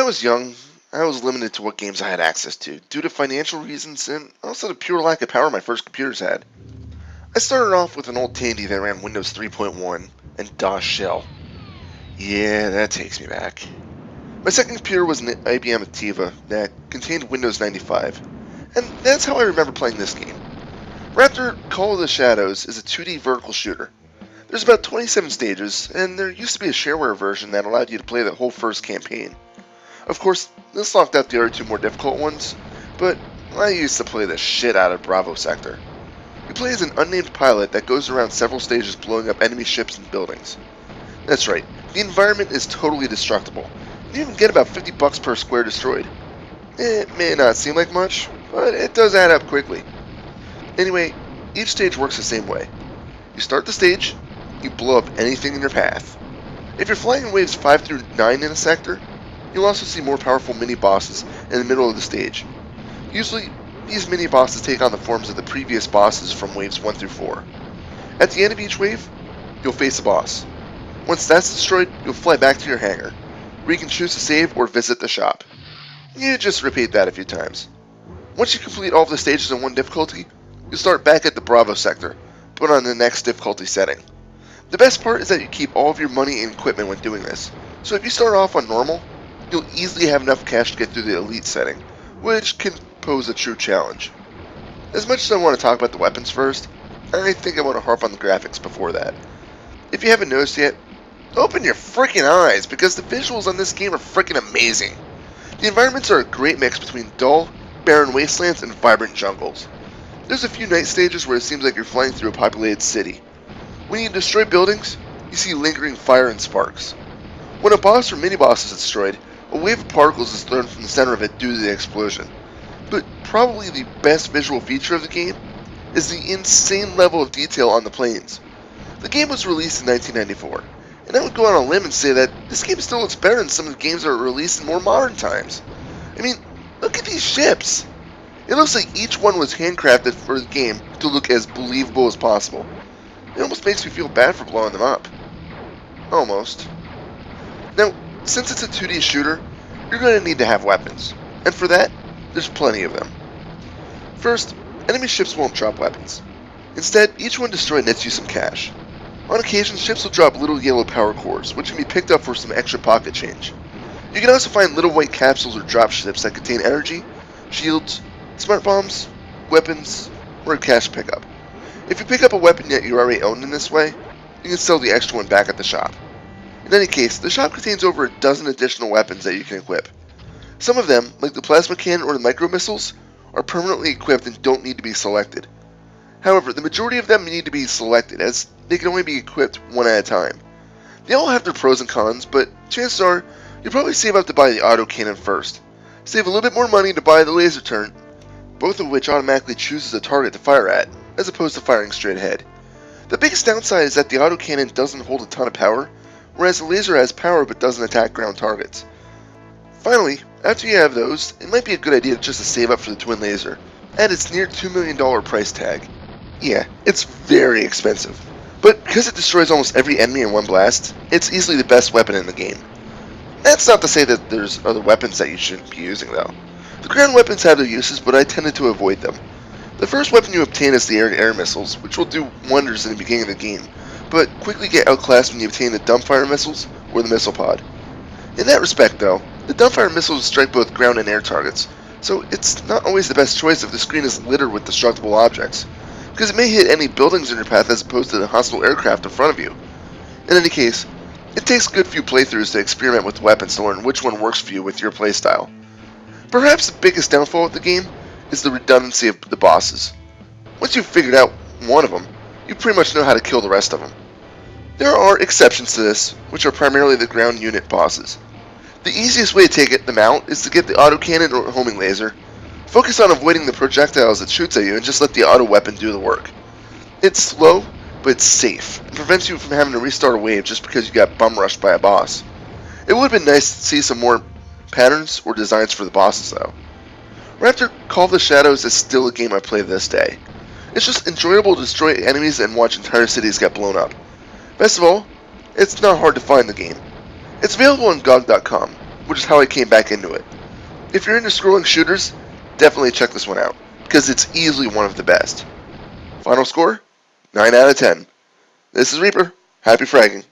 was young, I was limited to what games I had access to, due to financial reasons and also the pure lack of power my first computers had. I started off with an old Tandy that ran Windows 3.1 and DOS Shell. Yeah, that takes me back. My second computer was an IBM Ativa that contained Windows 95, and that's how I remember playing this game. Raptor Call of the Shadows is a 2D vertical shooter. There's about 27 stages, and there used to be a shareware version that allowed you to play the whole first campaign. Of course, this locked out the other two more difficult ones, but I used to play the shit out of Bravo Sector. You play as an unnamed pilot that goes around several stages blowing up enemy ships and buildings. That's right, the environment is totally destructible. You even get about $50 per square destroyed. It may not seem like much, but it does add up quickly. Anyway, each stage works the same way. You start the stage, you blow up anything in your path. If you're flying in waves 5 through 9 in a sector, you'll also see more powerful mini-bosses in the middle of the stage. Usually, these mini-bosses take on the forms of the previous bosses from waves 1 through 4. At the end of each wave, you'll face a boss. Once that's destroyed, you'll fly back to your hangar, where you can choose to save or visit the shop. You just repeat that a few times. Once you complete all of the stages in one difficulty, you'll start back at the Bravo sector, but on the next difficulty setting. The best part is that you keep all of your money and equipment when doing this, so if you start off on normal, you'll easily have enough cash to get through the elite setting, which can pose a true challenge. As much as I want to talk about the weapons first, I think I want to harp on the graphics before that. If you haven't noticed yet, open your freaking eyes, because the visuals on this game are freaking amazing. The environments are a great mix between dull, barren wastelands and vibrant jungles. There's a few night stages where it seems like you're flying through a populated city. When you destroy buildings, you see lingering fire and sparks. When a boss or mini-boss is destroyed, a wave of particles is thrown from the center of it due to the explosion. But probably the best visual feature of the game is the insane level of detail on the planes. The game was released in 1994, and I would go on a limb and say that this game still looks better than some of the games that are released in more modern times. I mean, look at these ships! It looks like each one was handcrafted for the game to look as believable as possible. It almost makes me feel bad for blowing them up. Almost. Now, since it's a 2D shooter, you're going to need to have weapons, and for that, there's plenty of them. First, enemy ships won't drop weapons. Instead, each one destroyed nets you some cash. On occasion, ships will drop little yellow power cores, which can be picked up for some extra pocket change. You can also find little white capsules or drop ships that contain energy, shields, smart bombs, weapons, or a cash pickup. If you pick up a weapon that you already own in this way, you can sell the extra one back at the shop. In any case, the shop contains over a dozen additional weapons that you can equip. Some of them, like the plasma cannon or the micro missiles, are permanently equipped and don't need to be selected. However, the majority of them need to be selected, as they can only be equipped one at a time. They all have their pros and cons, but chances are you'll probably save up to buy the auto cannon first. Save a little bit more money to buy the laser turret, both of which automatically chooses a target to fire at, as opposed to firing straight ahead. The biggest downside is that the auto cannon doesn't hold a ton of power, whereas the laser has power but doesn't attack ground targets. Finally, after you have those, it might be a good idea just to save up for the twin laser, at its near $2 million price tag. Yeah, it's very expensive, but because it destroys almost every enemy in one blast, it's easily the best weapon in the game. That's not to say that there's other weapons that you shouldn't be using though. The ground weapons have their uses, but I tended to avoid them. The first weapon you obtain is the air-to-air missiles, which will do wonders in the beginning of the game, but quickly get outclassed when you obtain the dumbfire missiles or the missile pod. In that respect though, the dumbfire missiles strike both ground and air targets, so it's not always the best choice if the screen is littered with destructible objects, because it may hit any buildings in your path as opposed to the hostile aircraft in front of you. In any case, it takes a good few playthroughs to experiment with weapons to learn which one works for you with your playstyle. Perhaps the biggest downfall of the game is the redundancy of the bosses. Once you've figured out one of them, you pretty much know how to kill the rest of them. There are exceptions to this, which are primarily the ground unit bosses. The easiest way to take them out is to get the autocannon or homing laser, focus on avoiding the projectiles it shoots at you, and just let the auto weapon do the work. It's slow, but it's safe, and prevents you from having to restart a wave just because you got bum rushed by a boss. It would have been nice to see some more patterns or designs for the bosses though. Raptor Call of the Shadows is still a game I play to this day. It's just enjoyable to destroy enemies and watch entire cities get blown up. Best of all, it's not hard to find the game. It's available on GOG.com, which is how I came back into it. If you're into scrolling shooters, definitely check this one out, because it's easily one of the best. Final score? 9 out of 10. This is Reaper. Happy fragging.